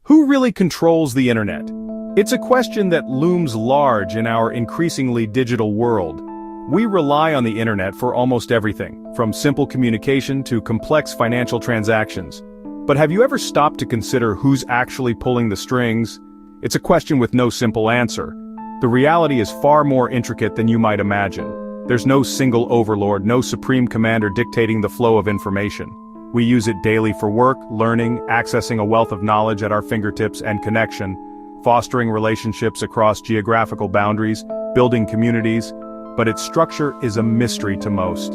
Who really controls the internet? It's a question that looms large in our increasingly digital world. We rely on the internet for almost everything, from simple communication to complex financial transactions. But have you ever stopped to consider who's actually pulling the strings? It's a question with no simple answer. The reality is far more intricate than you might imagine. There's no single overlord, no supreme commander dictating the flow of information. We use it daily for work, learning, accessing a wealth of knowledge at our fingertips and connection, fostering relationships across geographical boundaries, building communities, but its structure is a mystery to most.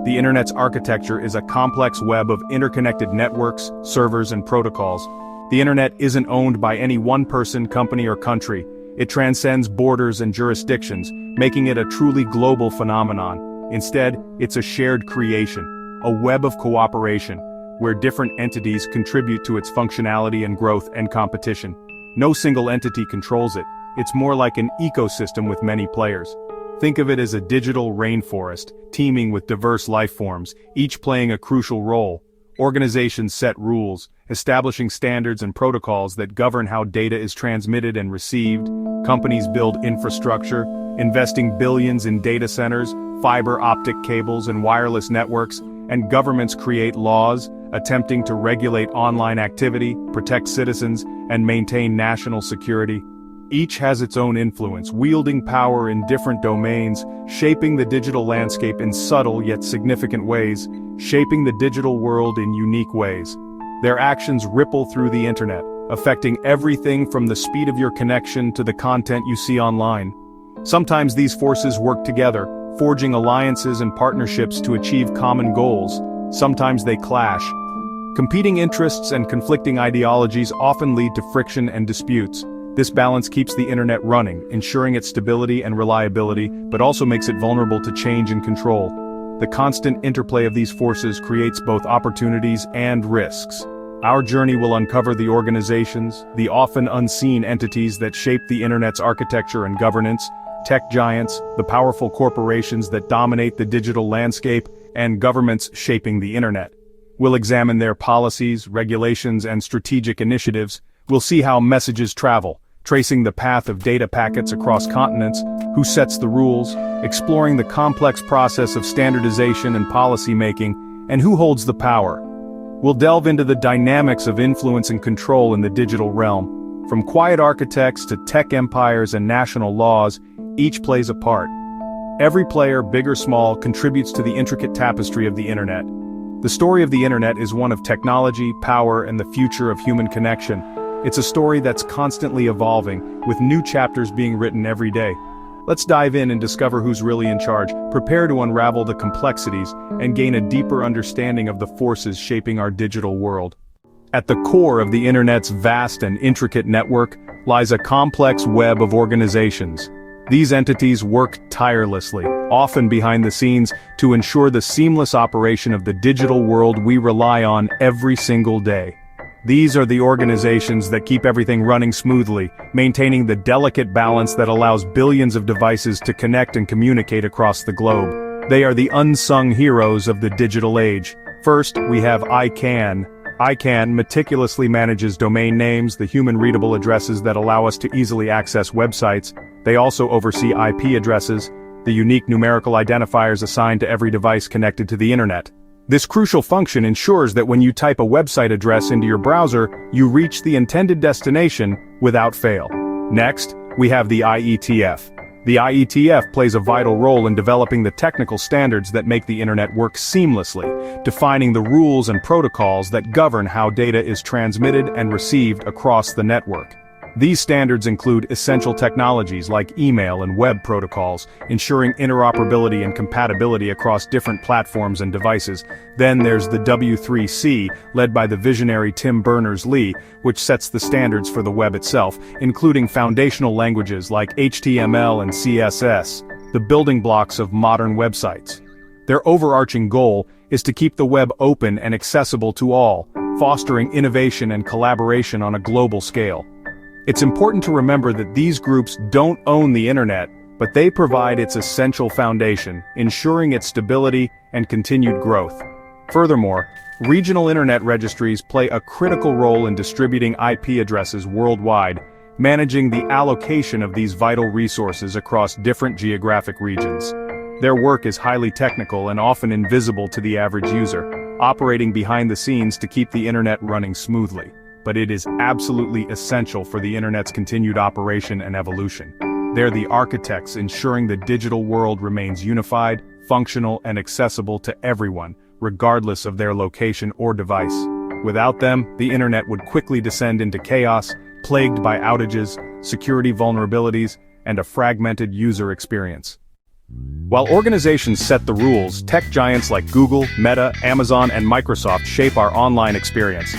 The internet's architecture is a complex web of interconnected networks, servers, and protocols. The internet isn't owned by any one person, company, or country. It transcends borders and jurisdictions, making it a truly global phenomenon. Instead, it's a shared creation, a web of cooperation, where different entities contribute to its functionality and growth and competition. No single entity controls it. It's more like an ecosystem with many players. Think of it as a digital rainforest, teeming with diverse life forms, each playing a crucial role. Organizations set rules, establishing standards and protocols that govern how data is transmitted and received. Companies build infrastructure, investing billions in data centers, fiber optic cables, and wireless networks, and governments create laws, attempting to regulate online activity, protect citizens, and maintain national security. Each has its own influence, wielding power in different domains, shaping the digital landscape in subtle yet significant ways, shaping the digital world in unique ways. Their actions ripple through the internet, affecting everything from the speed of your connection to the content you see online. Sometimes these forces work together, forging alliances and partnerships to achieve common goals. Sometimes they clash. Competing interests and conflicting ideologies often lead to friction and disputes. This balance keeps the internet running, ensuring its stability and reliability, but also makes it vulnerable to change and control. The constant interplay of these forces creates both opportunities and risks. Our journey will uncover the organizations, the often unseen entities that shape the internet's architecture and governance, tech giants, the powerful corporations that dominate the digital landscape, and governments shaping the internet. We'll examine their policies, regulations, and strategic initiatives. We'll see how messages travel, tracing the path of data packets across continents, who sets the rules, exploring the complex process of standardization and policy making, and who holds the power. We'll delve into the dynamics of influence and control in the digital realm. From quiet architects to tech empires and national laws, each plays a part. Every player, big or small, contributes to the intricate tapestry of the internet. The story of the internet is one of technology, power, and the future of human connection. It's a story that's constantly evolving, with new chapters being written every day. Let's dive in and discover who's really in charge, prepare to unravel the complexities, and gain a deeper understanding of the forces shaping our digital world. At the core of the internet's vast and intricate network lies a complex web of organizations. These entities work tirelessly, often behind the scenes, to ensure the seamless operation of the digital world we rely on every single day. These are the organizations that keep everything running smoothly, maintaining the delicate balance that allows billions of devices to connect and communicate across the globe. They are the unsung heroes of the digital age. First, we have ICANN. ICANN meticulously manages domain names, the human-readable addresses that allow us to easily access websites. They also oversee IP addresses, the unique numerical identifiers assigned to every device connected to the internet. This crucial function ensures that when you type a website address into your browser, you reach the intended destination without fail. Next, we have the IETF. The IETF plays a vital role in developing the technical standards that make the internet work seamlessly, defining the rules and protocols that govern how data is transmitted and received across the network. These standards include essential technologies like email and web protocols, ensuring interoperability and compatibility across different platforms and devices. Then there's the W3C, led by the visionary Tim Berners-Lee, which sets the standards for the web itself, including foundational languages like HTML and CSS, the building blocks of modern websites. Their overarching goal is to keep the web open and accessible to all, fostering innovation and collaboration on a global scale. It's important to remember that these groups don't own the internet, but they provide its essential foundation, ensuring its stability and continued growth. Furthermore, Regional internet registries play a critical role in distributing IP addresses worldwide, managing the allocation of these vital resources across different geographic regions. Their work is highly technical and often invisible to the average user, operating behind the scenes to keep the internet running smoothly. But it is absolutely essential for the internet's continued operation and evolution. They're the architects ensuring the digital world remains unified, functional, and accessible to everyone, regardless of their location or device. Without them, the internet would quickly descend into chaos, plagued by outages, security vulnerabilities, and a fragmented user experience. While organizations set the rules, tech giants like Google, Meta, Amazon, and Microsoft shape our online experience.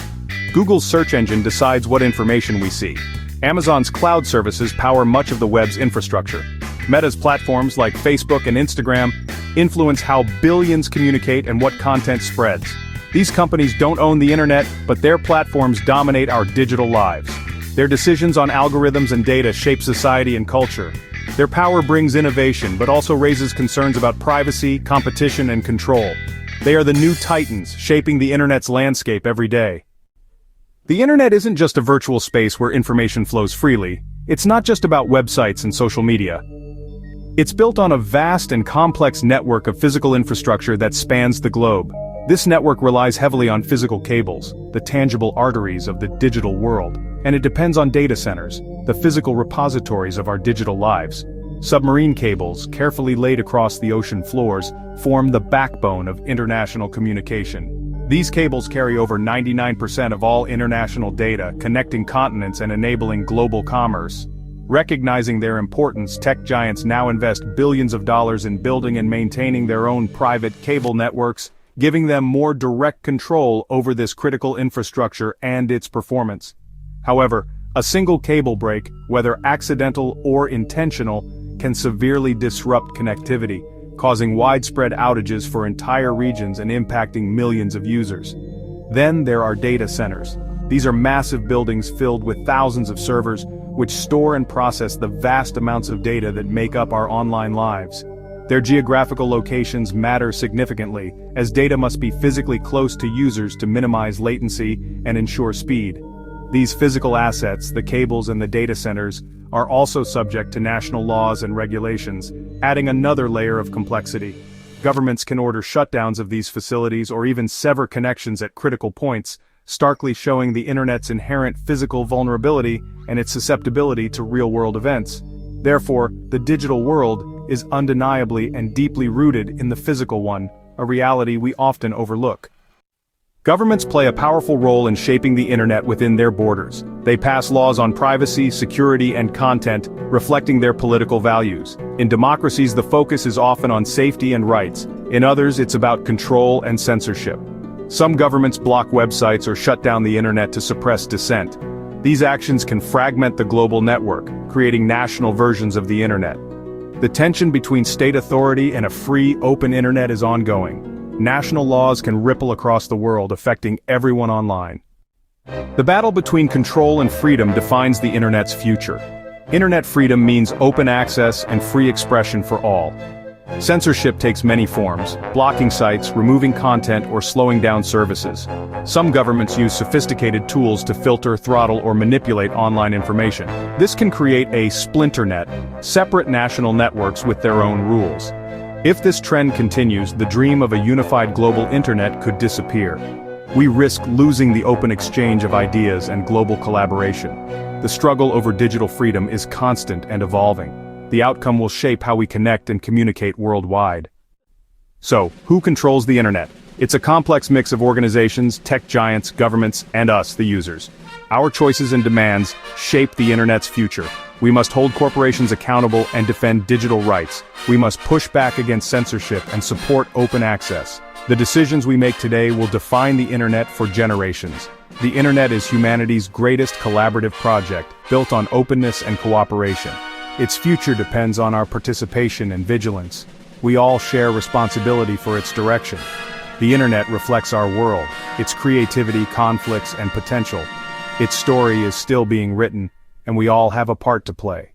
Google's search engine decides what information we see. Amazon's cloud services power much of the web's infrastructure. Meta's platforms like Facebook and Instagram influence how billions communicate and what content spreads. These companies don't own the internet, but their platforms dominate our digital lives. Their decisions on algorithms and data shape society and culture. Their power brings innovation, but also raises concerns about privacy, competition, and control. They are the new titans, shaping the internet's landscape every day. The internet isn't just a virtual space where information flows freely. It's not just about websites and social media. It's built on a vast and complex network of physical infrastructure that spans the globe. This network relies heavily on physical cables, the tangible arteries of the digital world, and it depends on data centers, the physical repositories of our digital lives. Submarine cables, carefully laid across the ocean floors, form the backbone of international communication. These cables carry over 99% of all international data, connecting continents and enabling global commerce. Recognizing their importance, tech giants now invest billions of dollars in building and maintaining their own private cable networks, giving them more direct control over this critical infrastructure and its performance. However, a single cable break, whether accidental or intentional, can severely disrupt connectivity, causing widespread outages for entire regions and impacting millions of users. Then there are data centers. These are massive buildings filled with thousands of servers, which store and process the vast amounts of data that make up our online lives. Their geographical locations matter significantly, as data must be physically close to users to minimize latency and ensure speed. These physical assets, the cables and the data centers, are also subject to national laws and regulations, adding another layer of complexity. Governments can order shutdowns of these facilities or even sever connections at critical points, starkly showing the internet's inherent physical vulnerability and its susceptibility to real-world events. Therefore, the digital world is undeniably and deeply rooted in the physical one, a reality we often overlook. Governments play a powerful role in shaping the internet within their borders. They pass laws on privacy, security, and content, reflecting their political values. In democracies, the focus is often on safety and rights. In others, it's about control and censorship. Some governments block websites or shut down the internet to suppress dissent. These actions can fragment the global network, creating national versions of the internet. The tension between state authority and a free, open internet is ongoing. National laws can ripple across the world, affecting everyone online. The battle between control and freedom defines the internet's future. Internet freedom means open access and free expression for all. Censorship takes many forms, blocking sites, removing content, or slowing down services. Some governments use sophisticated tools to filter, throttle, or manipulate online information. This can create a splinternet, separate national networks with their own rules. If this trend continues, the dream of a unified global internet could disappear. We risk losing the open exchange of ideas and global collaboration. The struggle over digital freedom is constant and evolving. The outcome will shape how we connect and communicate worldwide. So, who controls the internet? It's a complex mix of organizations, tech giants, governments, and us, the users. Our choices and demands shape the internet's future. We must hold corporations accountable and defend digital rights. We must push back against censorship and support open access. The decisions we make today will define the internet for generations. The internet is humanity's greatest collaborative project, built on openness and cooperation. Its future depends on our participation and vigilance. We all share responsibility for its direction. The internet reflects our world, its creativity, conflicts, and potential. Its story is still being written, and we all have a part to play.